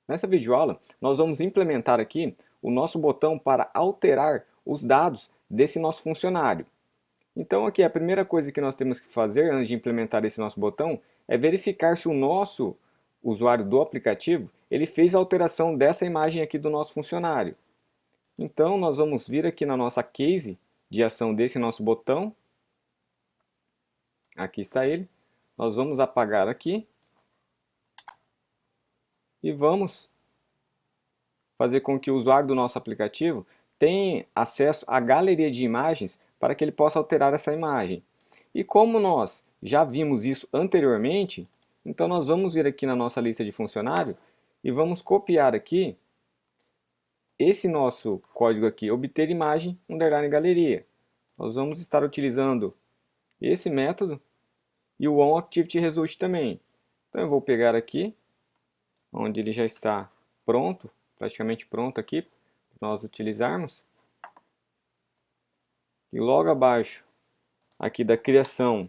Nessa videoaula, nós vamos implementar aqui o nosso botão para alterar os dados desse nosso funcionário. Então aqui a primeira coisa que nós temos que fazer antes de implementar esse nosso botão é verificar se o nosso usuário do aplicativo ele fez a alteração dessa imagem aqui do nosso funcionário. Então nós vamos vir aqui na nossa case de ação desse nosso botão. Aqui está ele. Nós vamos apagar aqui e vamos fazer com que o usuário do nosso aplicativo tenha acesso à galeria de imagens para que ele possa alterar essa imagem. E como nós já vimos isso anteriormente, então nós vamos vir aqui na nossa lista de funcionário e vamos copiar aqui esse nosso código aqui, obter imagem, underline galeria. Nós vamos estar utilizando esse método e o onActivityResult também. Então eu vou pegar aqui, onde ele já está pronto, praticamente pronto aqui, para nós utilizarmos. E logo abaixo, aqui da criação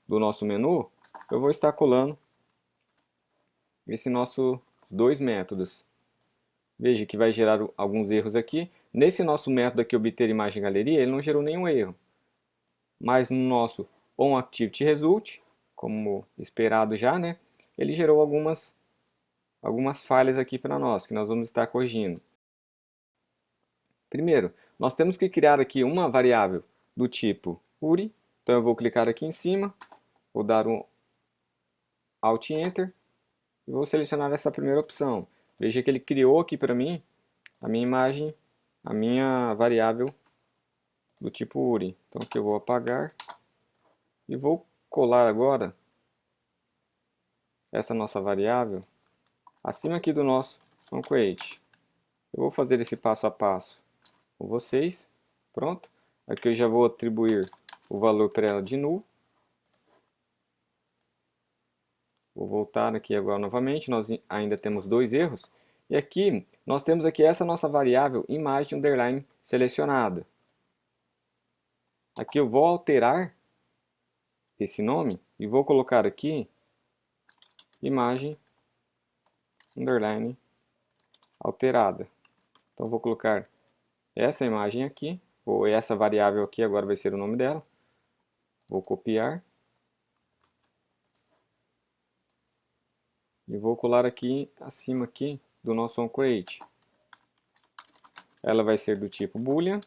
do nosso menu, eu vou estar colando esses nossos dois métodos. Veja que vai gerar alguns erros aqui. Nesse nosso método aqui, obter imagem galeria, ele não gerou nenhum erro. Mas no nosso onActivityResult, como esperado já, né, ele gerou algumas falhas aqui para nós, que nós vamos estar corrigindo. Primeiro, nós temos que criar aqui uma variável do tipo URI. Então eu vou clicar aqui em cima, vou dar um Alt Enter e vou selecionar essa primeira opção. Veja que ele criou aqui para mim a minha imagem, a minha variável do tipo URI. Então aqui eu vou apagar e vou colar agora essa nossa variável acima aqui do nosso onCreate. Eu vou fazer esse passo a passo com vocês. Pronto. Aqui eu já vou atribuir o valor para ela de null. Vou voltar aqui agora novamente, nós ainda temos dois erros. E aqui, nós temos aqui essa nossa variável imagem underline selecionada. Aqui eu vou alterar esse nome e vou colocar aqui imagem underline alterada. Então vou colocar essa imagem aqui, ou essa variável aqui, agora vai ser o nome dela. Vou copiar. E vou colar aqui, acima aqui, do nosso onCreate. Ela vai ser do tipo boolean.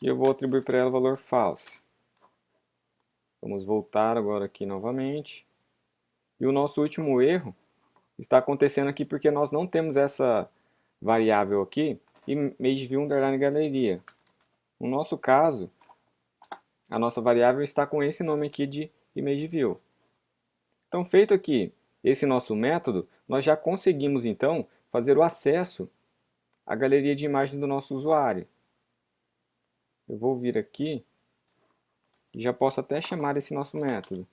E eu vou atribuir para ela o valor false. Vamos voltar agora aqui novamente. E o nosso último erro está acontecendo aqui porque nós não temos essa variável aqui, ImageView underline galeria. No nosso caso, a nossa variável está com esse nome aqui de ImageView. Então, feito aqui esse nosso método, nós já conseguimos então fazer o acesso à galeria de imagens do nosso usuário. Eu vou vir aqui e já posso até chamar esse nosso método.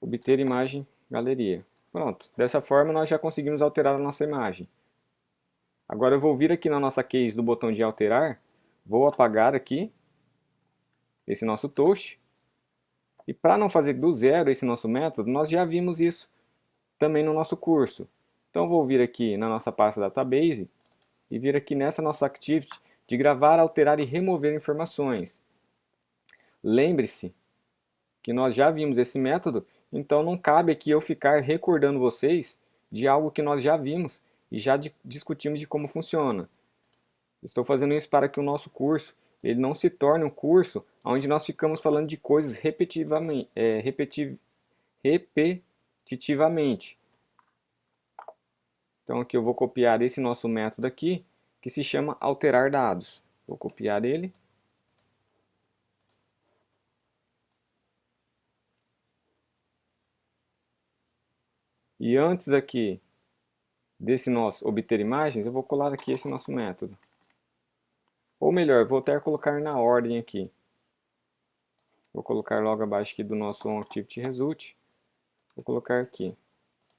Obter imagem galeria. Pronto, dessa forma nós já conseguimos alterar a nossa imagem. Agora eu vou vir aqui na nossa case do botão de alterar, vou apagar aqui esse nosso toast. E para não fazer do zero esse nosso método, nós já vimos isso também no nosso curso. Então vou vir aqui na nossa pasta database e vir aqui nessa nossa activity de gravar, alterar e remover informações. Lembre-se que nós já vimos esse método, então não cabe aqui eu ficar recordando vocês de algo que nós já vimos e já discutimos de como funciona. Estou fazendo isso para que o nosso curso ele não se torne um curso onde nós ficamos falando de coisas repetitivamente. Então aqui eu vou copiar esse nosso método aqui, que se chama alterar dados. Vou copiar ele. E antes aqui desse nosso obter imagens, eu vou colar aqui esse nosso método. Ou melhor, vou até colocar na ordem aqui. Vou colocar logo abaixo aqui do nosso onActivityResult. Vou colocar aqui.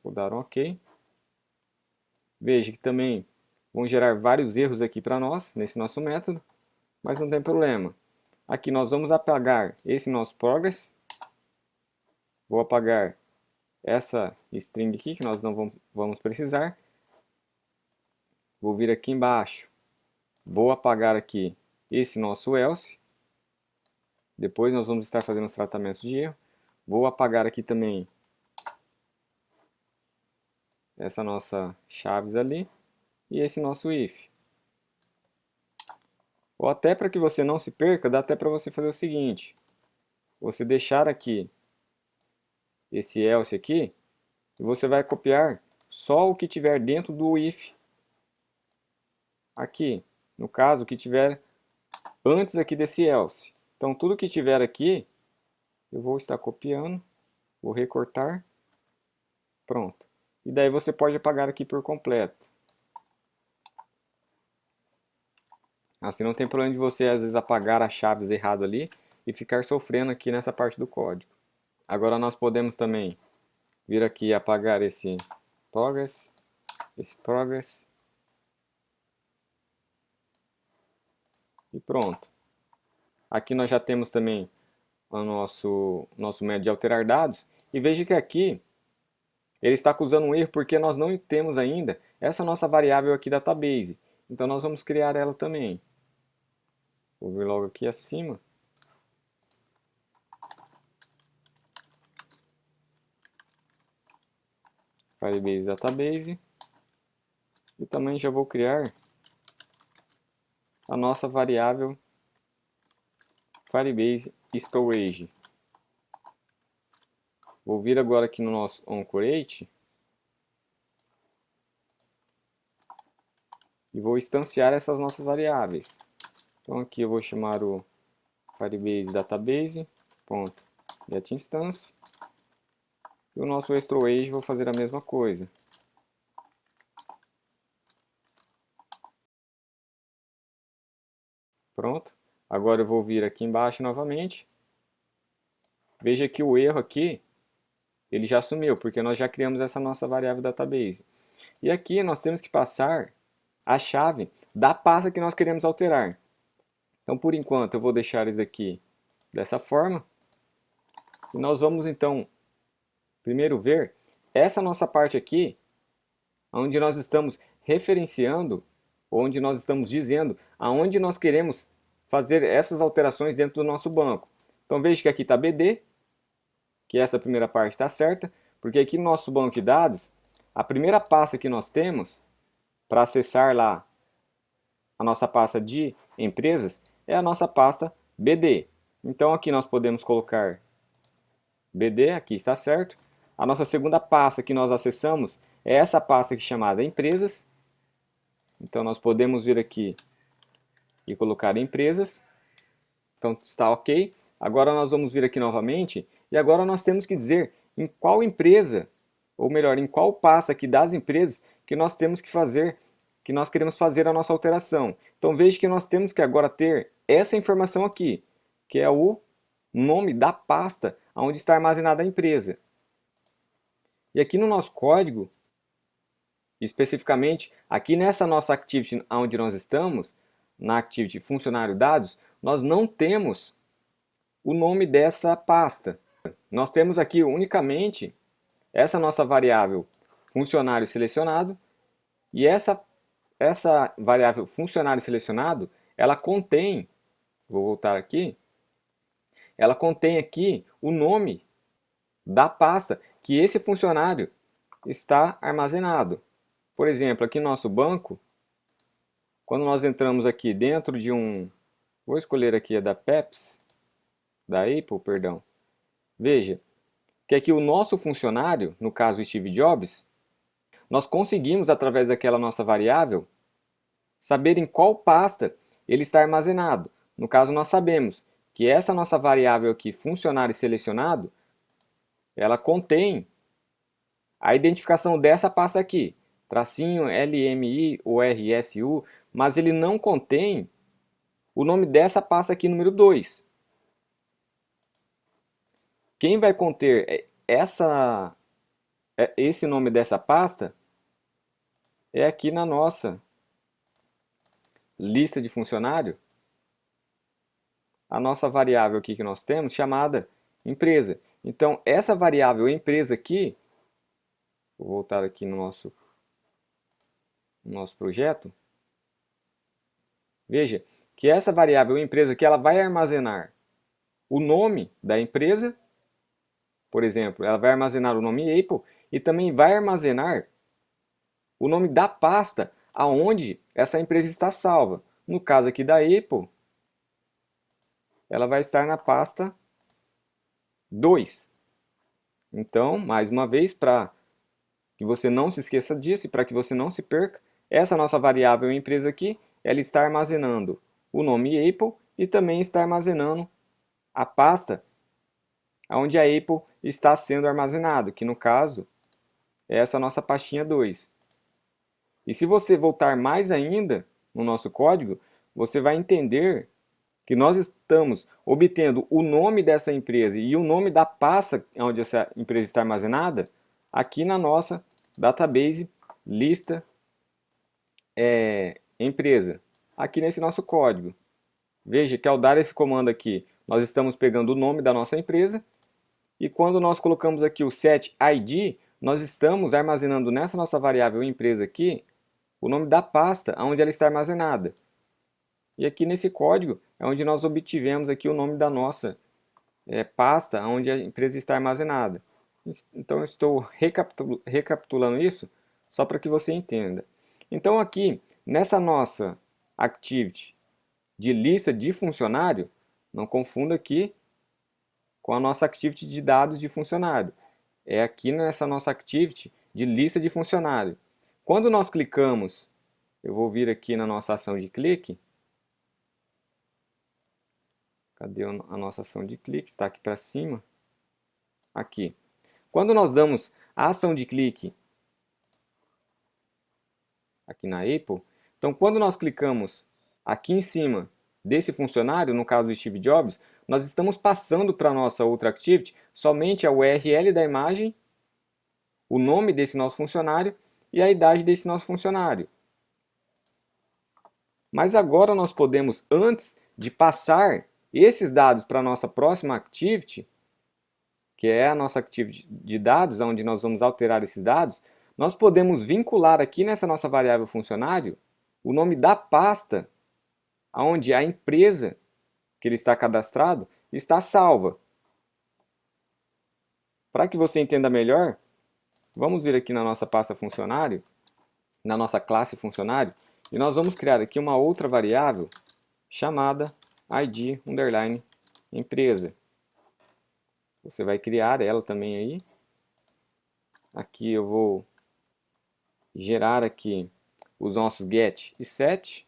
Vou dar um OK. Veja que também vão gerar vários erros aqui para nós, nesse nosso método. Mas não tem problema. Aqui nós vamos apagar esse nosso progress. Vou apagar essa string aqui, que nós não vamos precisar. Vou vir aqui embaixo, vou apagar aqui esse nosso else. Depois nós vamos estar fazendo os tratamentos de erro. Vou apagar aqui também essa nossa chaves ali e esse nosso if. Ou até para que você não se perca, dá até para você fazer o seguinte. Você deixar aqui esse else aqui e você vai copiar só o que tiver dentro do if aqui. No caso, o que tiver antes aqui desse else. Então tudo que tiver aqui, eu vou estar copiando, vou recortar, pronto. E daí você pode apagar aqui por completo. Assim não tem problema de você às vezes apagar as chaves errado ali e ficar sofrendo aqui nessa parte do código. Agora nós podemos também vir aqui e apagar esse progress. E pronto. Aqui nós já temos também o nosso método de alterar dados. E veja que aqui ele está acusando um erro porque nós não temos ainda essa nossa variável aqui database. Então nós vamos criar ela também. Vou vir logo aqui acima. Firebase database. E também já vou criar a nossa variável Firebase Storage. Vou vir agora aqui no nosso onCreate e vou instanciar essas nossas variáveis. Então aqui eu vou chamar o Firebase Database, ponto, getInstance. E o nosso storage vou fazer a mesma coisa. Pronto. Agora eu vou vir aqui embaixo novamente. Veja que o erro aqui, ele já sumiu, porque nós já criamos essa nossa variável database. E aqui nós temos que passar a chave da pasta que nós queremos alterar. Então, por enquanto, eu vou deixar isso aqui dessa forma. E nós vamos, então, primeiro ver essa nossa parte aqui, onde nós estamos referenciando, onde nós estamos dizendo aonde nós queremos fazer essas alterações dentro do nosso banco. Então, veja que aqui está BD, que essa primeira parte está certa, porque aqui no nosso banco de dados, a primeira pasta que nós temos para acessar lá a nossa pasta de empresas é a nossa pasta BD. Então aqui nós podemos colocar BD, aqui está certo. A nossa segunda pasta que nós acessamos é essa pasta aqui chamada empresas. Então nós podemos vir aqui e colocar empresas. Então está ok. Agora nós vamos vir aqui novamente e agora nós temos que dizer em qual empresa, ou melhor, em qual pasta aqui das empresas que nós temos que fazer, que nós queremos fazer a nossa alteração. Então veja que nós temos que agora ter essa informação aqui, que é o nome da pasta onde está armazenada a empresa. E aqui no nosso código, especificamente aqui nessa nossa activity onde nós estamos, na activity funcionário dados, nós não temos o nome dessa pasta. Nós temos aqui unicamente essa nossa variável funcionário selecionado e essa variável funcionário selecionado, ela contém, vou voltar aqui, ela contém aqui o nome da pasta que esse funcionário está armazenado. Por exemplo, aqui no nosso banco, quando nós entramos aqui dentro de vou escolher aqui a da Apple, perdão. Veja que aqui o nosso funcionário, no caso Steve Jobs, nós conseguimos, através daquela nossa variável, saber em qual pasta ele está armazenado. No caso, nós sabemos que essa nossa variável aqui, funcionário selecionado, ela contém a identificação dessa pasta aqui, tracinho LMI ou RSU, mas ele não contém o nome dessa pasta aqui, número 2. Quem vai conter esse nome dessa pasta é aqui na nossa lista de funcionário, a nossa variável aqui que nós temos chamada empresa. Então essa variável empresa aqui Vou voltar aqui no nosso projeto. Veja que essa variável empresa aqui, ela vai armazenar o nome da empresa, por exemplo, ela vai armazenar o nome Apple e também vai armazenar o nome da pasta aonde essa empresa está salva. No caso aqui da Apple, ela vai estar na pasta 2. Então, mais uma vez, para que você não se esqueça disso e para que você não se perca, essa nossa variável empresa aqui, ela está armazenando o nome Apple e também está armazenando a pasta onde a Apple está sendo armazenado, que no caso é essa nossa pastinha 2. E se você voltar mais ainda no nosso código, você vai entender que nós estamos obtendo o nome dessa empresa e o nome da pasta onde essa empresa está armazenada aqui na nossa database lista empresa, aqui nesse nosso código. Veja que ao dar esse comando aqui, nós estamos pegando o nome da nossa empresa e quando nós colocamos aqui o set ID, nós estamos armazenando nessa nossa variável empresa aqui o nome da pasta onde ela está armazenada. E aqui nesse código é onde nós obtivemos aqui o nome da nossa pasta onde a empresa está armazenada. Então eu estou recapitulando isso só para que você entenda. Então aqui nessa nossa activity de lista de funcionário, não confunda aqui com a nossa activity de dados de funcionário. É aqui nessa nossa activity de lista de funcionário. Quando nós clicamos, eu vou vir aqui na nossa ação de clique. Cadê a nossa ação de clique? Está aqui para cima. Aqui. Quando nós damos a ação de clique aqui na Apple, então quando nós clicamos aqui em cima desse funcionário, no caso do Steve Jobs, nós estamos passando para a nossa outra activity somente a URL da imagem, o nome desse nosso funcionário e a idade desse nosso funcionário. Mas agora nós podemos, antes de passar esses dados para a nossa próxima activity, que é a nossa activity de dados, onde nós vamos alterar esses dados, nós podemos vincular aqui nessa nossa variável funcionário o nome da pasta onde a empresa que ele está cadastrado está salva. Para que você entenda melhor, vamos vir aqui na nossa pasta funcionário, na nossa classe funcionário, e nós vamos criar aqui uma outra variável chamada id_empresa. Você vai criar ela também aí. Aqui eu vou gerar aqui os nossos get e set.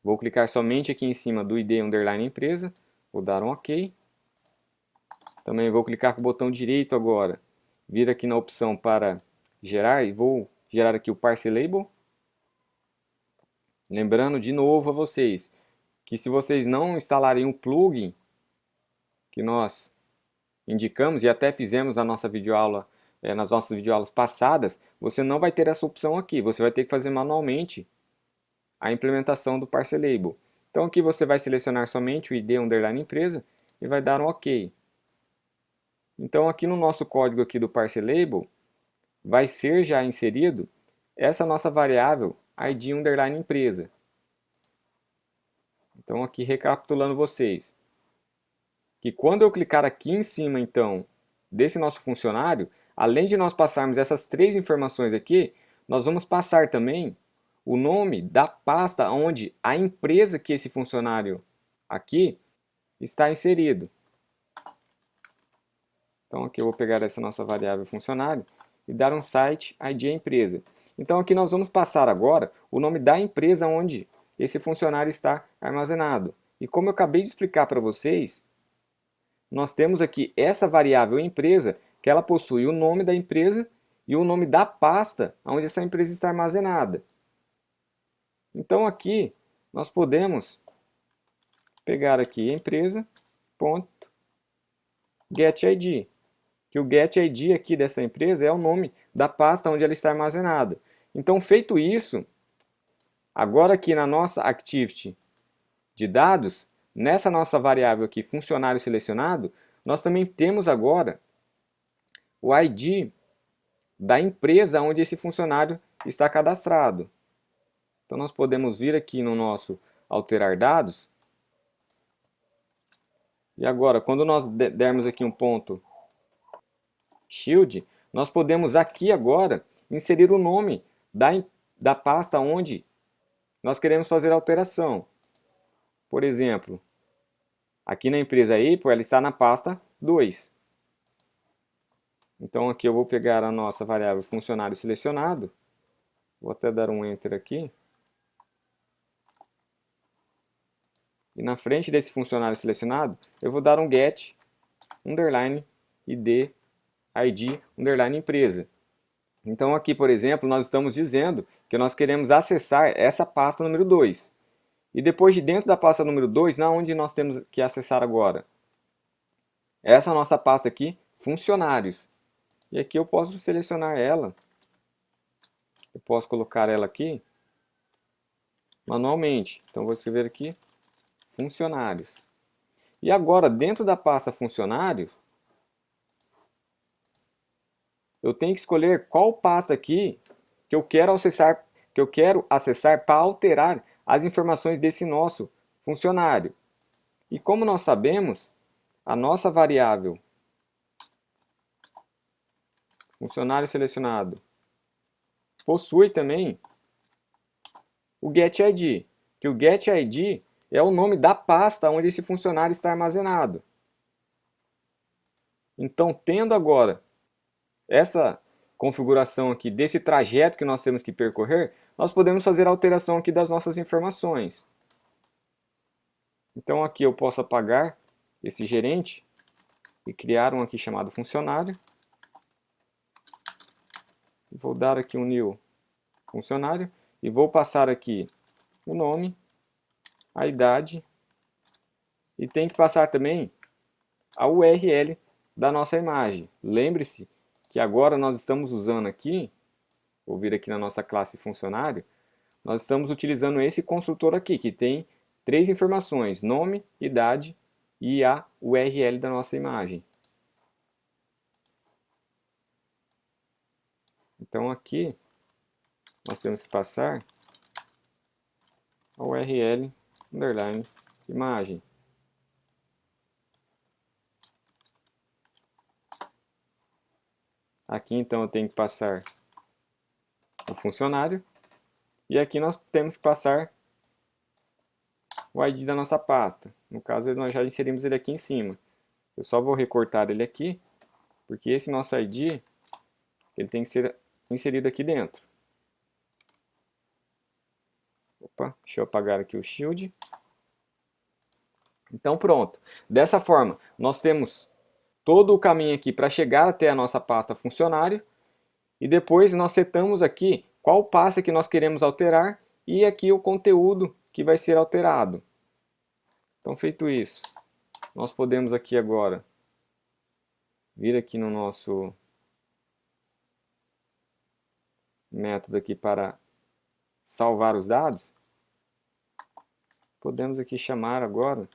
Vou clicar somente aqui em cima do id_empresa. Vou dar um OK. Também vou clicar com o botão direito agora. Vir aqui na opção para gerar e vou gerar aqui o parse label. Lembrando de novo a vocês que se vocês não instalarem o plugin que nós indicamos e até fizemos na nossa videoaula, nas nossas videoaulas passadas, você não vai ter essa opção aqui. Você vai ter que fazer manualmente a implementação do parse label. Então aqui você vai selecionar somente o id_empresa e vai dar um OK. Então aqui no nosso código aqui do parse label vai ser já inserido essa nossa variável id_empresa. Então aqui recapitulando vocês, que quando eu clicar aqui em cima então desse nosso funcionário, além de nós passarmos essas três informações aqui, nós vamos passar também o nome da pasta onde a empresa que esse funcionário aqui está inserido. Então aqui eu vou pegar essa nossa variável funcionário e dar um site id empresa. Então aqui nós vamos passar agora o nome da empresa onde esse funcionário está armazenado. E como eu acabei de explicar para vocês, nós temos aqui essa variável empresa que ela possui o nome da empresa e o nome da pasta onde essa empresa está armazenada. Então aqui nós podemos pegar aqui empresa.getID, que o getID aqui dessa empresa é o nome da pasta onde ela está armazenada. Então feito isso, agora aqui na nossa activity de dados, nessa nossa variável aqui funcionário selecionado, nós também temos agora o ID da empresa onde esse funcionário está cadastrado. Então nós podemos vir aqui no nosso alterar dados. E agora, quando nós dermos aqui um ponto shield, nós podemos aqui agora inserir o nome da pasta onde nós queremos fazer a alteração. Por exemplo, aqui na empresa Apple, ela está na pasta 2. Então aqui eu vou pegar a nossa variável funcionário selecionado. Vou até dar um Enter aqui. E na frente desse funcionário selecionado, eu vou dar um get, underline, id, underline empresa. Então aqui, por exemplo, nós estamos dizendo que nós queremos acessar essa pasta número 2. E depois de dentro da pasta número 2, na onde nós temos que acessar agora? Essa nossa pasta aqui, funcionários. E aqui eu posso selecionar ela. Eu posso colocar ela aqui manualmente. Então vou escrever aqui funcionários. E agora, dentro da pasta funcionários, eu tenho que escolher qual pasta aqui que eu quero acessar para alterar as informações desse nosso funcionário. E como nós sabemos, a nossa variável funcionário selecionado possui também o getID, que o getID é o nome da pasta onde esse funcionário está armazenado. Então, tendo agora essa configuração aqui desse trajeto que nós temos que percorrer, nós podemos fazer a alteração aqui das nossas informações. Então aqui eu posso apagar esse gerente e criar um aqui chamado funcionário. Vou dar aqui um new funcionário e vou passar aqui o nome, a idade e tem que passar também a URL da nossa imagem. Lembre-se que agora nós estamos usando aqui, vou vir aqui na nossa classe funcionário, nós estamos utilizando esse construtor aqui, que tem 3 informações, nome, idade e a URL da nossa imagem. Então aqui nós temos que passar a URL, underline, imagem. Aqui então eu tenho que passar o funcionário. E aqui nós temos que passar o ID da nossa pasta. No caso, nós já inserimos ele aqui em cima. Eu só vou recortar ele aqui, porque esse nosso ID ele tem que ser inserido aqui dentro. Opa, deixa eu apagar aqui o shield. Então pronto. Dessa forma, nós temos todo o caminho aqui para chegar até a nossa pasta funcionário. E depois nós setamos aqui qual pasta que nós queremos alterar e aqui o conteúdo que vai ser alterado. Então feito isso, nós podemos aqui agora vir aqui no nosso método aqui para salvar os dados. Podemos aqui chamar agora